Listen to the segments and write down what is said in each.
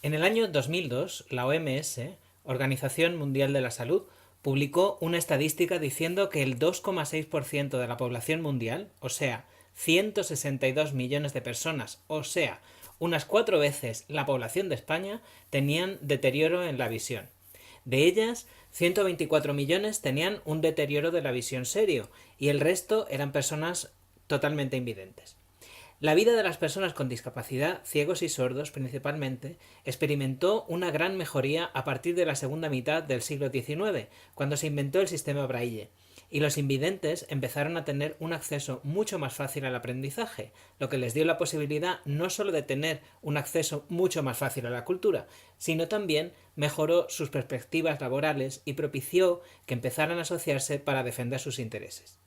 En el año 2002, la OMS, Organización Mundial de la Salud, publicó una estadística diciendo que el 2,6% de la población mundial, o sea, 162 millones de personas, o sea, unas 4 veces la población de España, tenían deterioro en la visión. De ellas, 124 millones tenían un deterioro de la visión serio y el resto eran personas totalmente invidentes. La vida de las personas con discapacidad, ciegos y sordos principalmente, experimentó una gran mejoría a partir de la segunda mitad del siglo XIX, cuando se inventó el sistema Braille, y los invidentes empezaron a tener un acceso mucho más fácil al aprendizaje, lo que les dio la posibilidad no solo de tener un acceso mucho más fácil a la cultura, sino también mejoró sus perspectivas laborales y propició que empezaran a asociarse para defender sus intereses.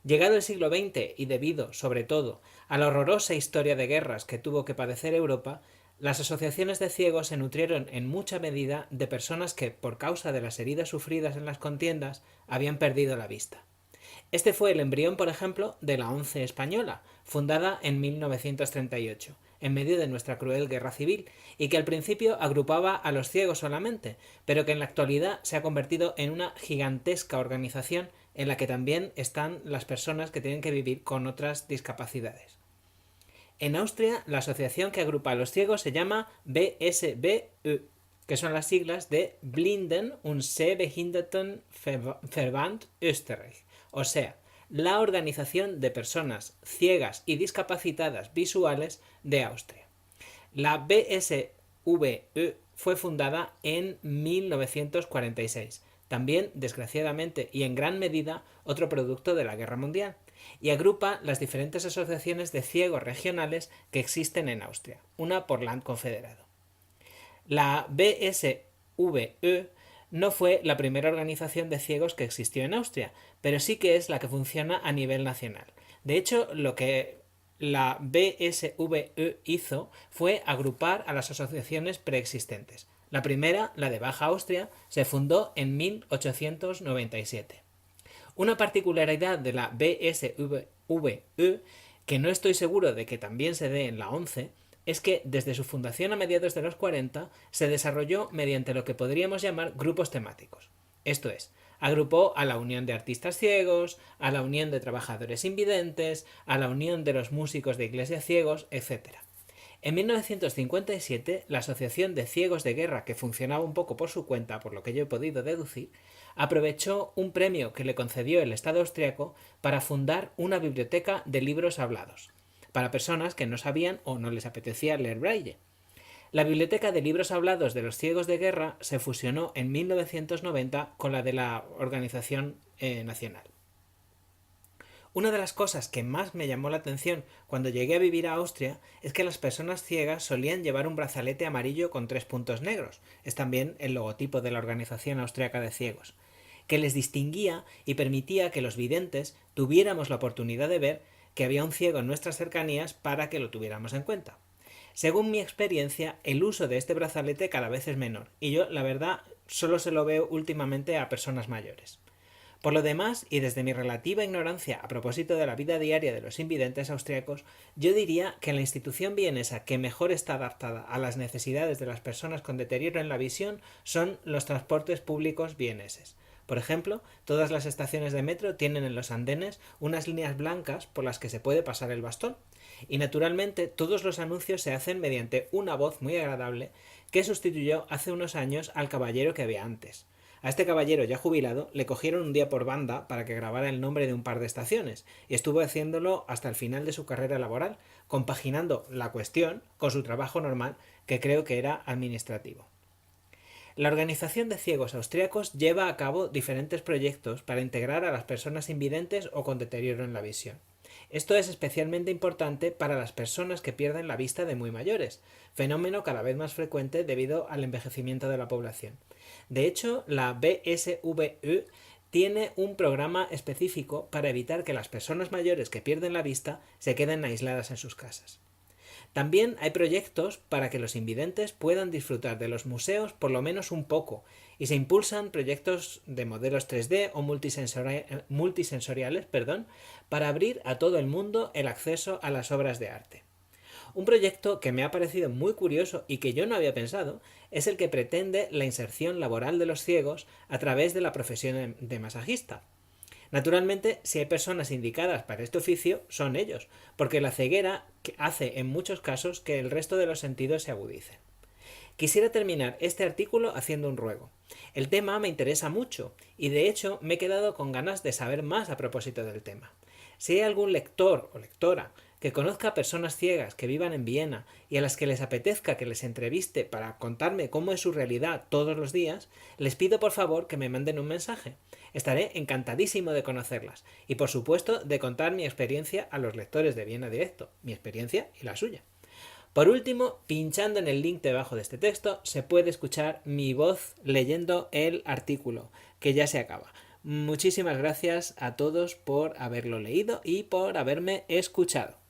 Llegado el siglo XX y debido, sobre todo, a la horrorosa historia de guerras que tuvo que padecer Europa, las asociaciones de ciegos se nutrieron en mucha medida de personas que, por causa de las heridas sufridas en las contiendas, habían perdido la vista. Este fue el embrión, por ejemplo, de la ONCE española, fundada en 1938, en medio de nuestra cruel guerra civil, y que al principio agrupaba a los ciegos solamente, pero que en la actualidad se ha convertido en una gigantesca organización en la que también están las personas que tienen que vivir con otras discapacidades. En Austria, la asociación que agrupa a los ciegos se llama BSBÖ, que son las siglas de Blinden- und Sehbehindertenverband Österreich, o sea, la Organización de Personas Ciegas y Discapacitadas Visuales de Austria. La BSVÖ fue fundada en 1946, también, desgraciadamente y en gran medida, otro producto de la Guerra Mundial, y agrupa las diferentes asociaciones de ciegos regionales que existen en Austria, una por land confederado. La BSVÖ no fue la primera organización de ciegos que existió en Austria, pero sí que es la que funciona a nivel nacional. De hecho, lo que la BSVÖ hizo fue agrupar a las asociaciones preexistentes. La primera, la de Baja Austria, se fundó en 1897. Una particularidad de la BSVÖ, que no estoy seguro de que también se dé en la ONCE, es que desde su fundación a mediados de los 40 se desarrolló mediante lo que podríamos llamar grupos temáticos. Esto es, agrupó a la Unión de Artistas Ciegos, a la Unión de Trabajadores Invidentes, a la Unión de los Músicos de Iglesia Ciegos, etc. En 1957, la Asociación de Ciegos de Guerra, que funcionaba un poco por su cuenta, por lo que yo he podido deducir, aprovechó un premio que le concedió el Estado austriaco para fundar una biblioteca de libros hablados, para personas que no sabían o no les apetecía leer braille. La biblioteca de libros hablados de los ciegos de guerra se fusionó en 1990 con la de la Organización Nacional. Una de las cosas que más me llamó la atención cuando llegué a vivir a Austria es que las personas ciegas solían llevar un brazalete amarillo con 3 puntos negros, es también el logotipo de la Organización Austriaca de Ciegos, que les distinguía y permitía que los videntes tuviéramos la oportunidad de ver que había un ciego en nuestras cercanías para que lo tuviéramos en cuenta. Según mi experiencia, el uso de este brazalete cada vez es menor, y yo, la verdad, solo se lo veo últimamente a personas mayores. Por lo demás, y desde mi relativa ignorancia a propósito de la vida diaria de los invidentes austriacos, yo diría que la institución vienesa que mejor está adaptada a las necesidades de las personas con deterioro en la visión son los transportes públicos vieneses. Por ejemplo, todas las estaciones de metro tienen en los andenes unas líneas blancas por las que se puede pasar el bastón. Y naturalmente todos los anuncios se hacen mediante una voz muy agradable que sustituyó hace unos años al caballero que había antes. A este caballero ya jubilado le cogieron un día por banda para que grabara el nombre de un par de estaciones y estuvo haciéndolo hasta el final de su carrera laboral, compaginando la cuestión con su trabajo normal, que creo que era administrativo. La Organización de Ciegos Austriacos lleva a cabo diferentes proyectos para integrar a las personas invidentes o con deterioro en la visión. Esto es especialmente importante para las personas que pierden la vista de muy mayores, fenómeno cada vez más frecuente debido al envejecimiento de la población. De hecho, la BSVÖ tiene un programa específico para evitar que las personas mayores que pierden la vista se queden aisladas en sus casas. También hay proyectos para que los invidentes puedan disfrutar de los museos por lo menos un poco y se impulsan proyectos de modelos 3D o multisensoriales para abrir a todo el mundo el acceso a las obras de arte. Un proyecto que me ha parecido muy curioso y que yo no había pensado es el que pretende la inserción laboral de los ciegos a través de la profesión de masajista. Naturalmente, si hay personas indicadas para este oficio, son ellos, porque la ceguera hace en muchos casos que el resto de los sentidos se agudicen. Quisiera terminar este artículo haciendo un ruego. El tema me interesa mucho y de hecho me he quedado con ganas de saber más a propósito del tema. Si hay algún lector o lectora que conozca a personas ciegas que vivan en Viena y a las que les apetezca que les entreviste para contarme cómo es su realidad todos los días, les pido por favor que me manden un mensaje. Estaré encantadísimo de conocerlas y por supuesto de contar mi experiencia a los lectores de Viena Directo, mi experiencia y la suya. Por último, pinchando en el link debajo de este texto, se puede escuchar mi voz leyendo el artículo, que ya se acaba. Muchísimas gracias a todos por haberlo leído y por haberme escuchado.